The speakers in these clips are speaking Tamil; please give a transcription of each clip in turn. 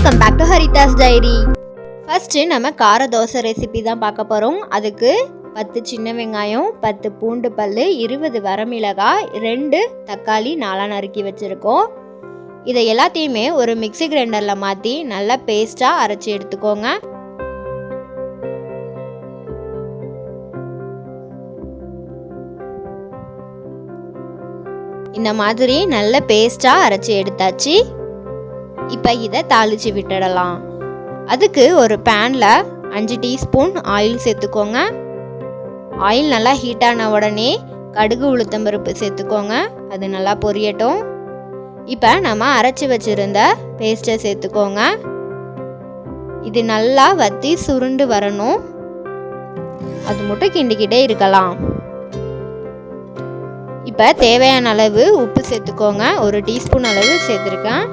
Welcome back to Haridas diary. First நம்ம கார தோசை ரெசிபி தான் பார்க்க போகிறோம். அதுக்கு 10 சின்ன வெங்காயம், 10 பூண்டு பல், 20 வரமிளகாய், 2 தக்காளி 4 நறுக்கி வச்சுருக்கோம். இதை எல்லாத்தையுமே ஒரு மிக்ஸி கிரைண்டரில் மாற்றி நல்லா பேஸ்ட்டாக அரைச்சி எடுத்துக்கோங்க. இந்த மாதிரி நல்ல பேஸ்ட்டாக அரைச்சி எடுத்தாச்சு. இப்போ இதை தாளித்து விட்டுடலாம். அதுக்கு ஒரு பேனில் 5 டீஸ்பூன் ஆயில் சேர்த்துக்கோங்க. ஆயில் நல்லா ஹீட்டான உடனே கடுகு உளுத்தம்பருப்பு சேர்த்துக்கோங்க. அது நல்லா பொரியட்டும். இப்போ நம்ம அரைச்சி வச்சுருந்த பேஸ்ட்டை சேர்த்துக்கோங்க. இது நல்லா வற்றி சுருண்டு வரணும். அது மட்டும் கிண்டிக்கிட்டே இருக்கலாம். இப்போ தேவையான அளவு உப்பு சேர்த்துக்கோங்க. 1 டீஸ்பூன் அளவு சேர்த்துருக்கேன்.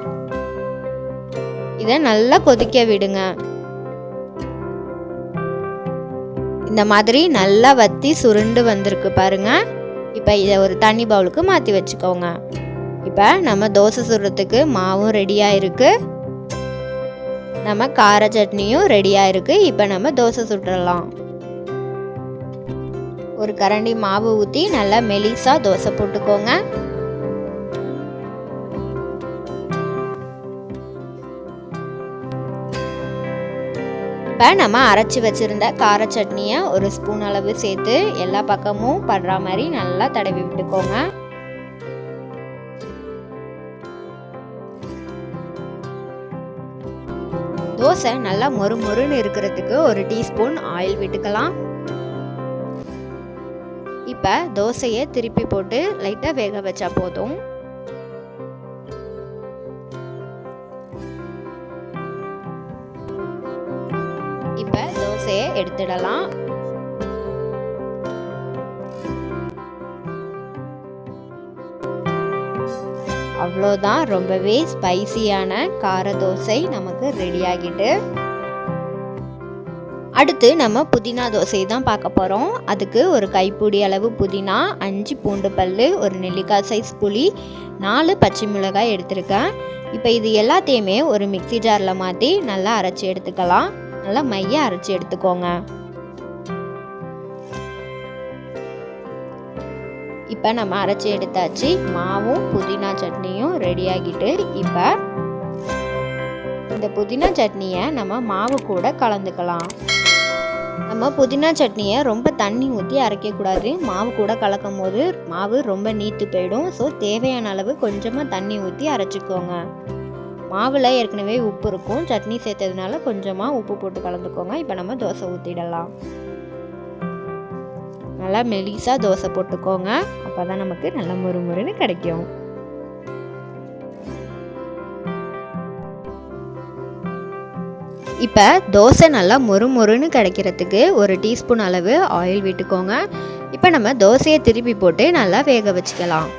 இதை நல்லா கொதிக்க விடுங்க. இந்த மாதிரி நல்லா வத்தி சுருண்டு வந்திருக்கு பாருங்க. இப்போ இதை ஒரு தண்ணி பவுலுக்கு மாற்றி வச்சுக்கோங்க. இப்போ நம்ம தோசை சுடுறதுக்கு மாவும் ரெடியாக இருக்குது. நம்ம கார சட்னியும் ரெடியாக இருக்குது. இப்போ நம்ம தோசை சுட்டுடலாம். ஒரு கரண்டி மாவு ஊற்றி நல்லா மெலிசா தோசை போட்டுக்கோங்க. இப்போ நம்ம அரைச்சி வச்சுருந்த கார சட்னியை 1 ஸ்பூன் அளவு சேர்த்து எல்லா பக்கமும் படுற மாதிரி நல்லா தடவி விட்டுக்கோங்க. தோசை நல்லா மொறு மொறுன்னு இருக்கிறதுக்கு 1 டீஸ்பூன் ஆயில் விட்டுக்கலாம். இப்போ தோசையை திருப்பி போட்டு லைட்டாக வேக வச்சா போதும். இப்போ தோசையை எடுத்துடலாம். அவ்வளோதான், ரொம்பவே ஸ்பைசியான கார தோசை நமக்கு ரெடி ஆகிட்டு. அடுத்து நம்ம புதினா தோசை தான் பார்க்க போகிறோம். அதுக்கு ஒரு கைப்பிடி அளவு புதினா, 5 பூண்டு பல், 1 நெல்லிக்காய் சைஸ் புளி, 4 பச்சை மிளகாய் எடுத்திருக்கேன். இப்போ இது எல்லாத்தையுமே ஒரு மிக்ஸி ஜாரில் மாற்றி நல்லா அரைச்சி எடுத்துக்கலாம். நல்லா மைய அரைச்சி எடுத்துக்கோங்க. இப்போ நம்ம அரைச்சி எடுத்தாச்சு. மாவும் புதினா சட்னியும் ரெடி ஆகிட்டு. இப்போ இந்த புதினா சட்னியை நம்ம மாவு கூட கலந்துக்கலாம். நம்ம புதினா சட்னியை ரொம்ப தண்ணி ஊற்றி அரைக்கக்கூடாது. மாவு கூட கலக்கும் போது மாவு ரொம்ப நீத்து போயிடும். ஸோ தேவையான அளவு கொஞ்சமாக தண்ணி ஊற்றி அரைச்சிக்கோங்க. மாவில் ஏற்கனவே உப்பு இருக்கும். சட்னி சேர்த்ததுனால கொஞ்சமாக உப்பு போட்டு கலந்துக்கோங்க. இப்போ நம்ம தோசை ஊற்றிடலாம். நல்லா மெலிசாக தோசை போட்டுக்கோங்க. அப்போ தான் நமக்கு நல்லா முறுமுறுன்னு கிடைக்கும். இப்போ தோசை நல்லா மொறுமொறுன்னு கிடைக்கிறதுக்கு 1 டீஸ்பூன் அளவு ஆயில் விட்டுக்கோங்க. இப்போ நம்ம தோசையை திருப்பி போட்டு நல்லா வேக வச்சுக்கலாம்.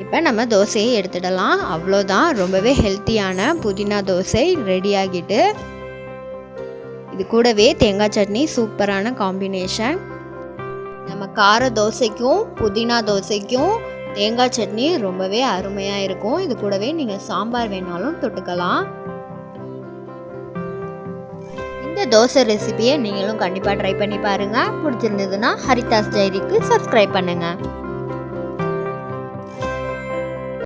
இப்போ நம்ம தோசையை எடுத்துடலாம். அவ்வளோதான், ரொம்பவே ஹெல்த்தியான புதினா தோசை ரெடி ஆகிட்டு. இது கூடவே தேங்காய் சட்னி சூப்பரான காம்பினேஷன். நம்ம கார தோசைக்கும் புதினா தோசைக்கும் தேங்காய் சட்னி ரொம்பவே அருமையாக இருக்கும். இது கூடவே நீங்கள் சாம்பார் வேணாலும் தொட்டுக்கலாம். இந்த தோசை ரெசிபியை நீங்களும் கண்டிப்பாக ட்ரை பண்ணி பாருங்கள். பிடிச்சிருந்ததுன்னா ஹரிதாஸ் டைரிக்கு சப்ஸ்கிரைப் பண்ணுங்கள்.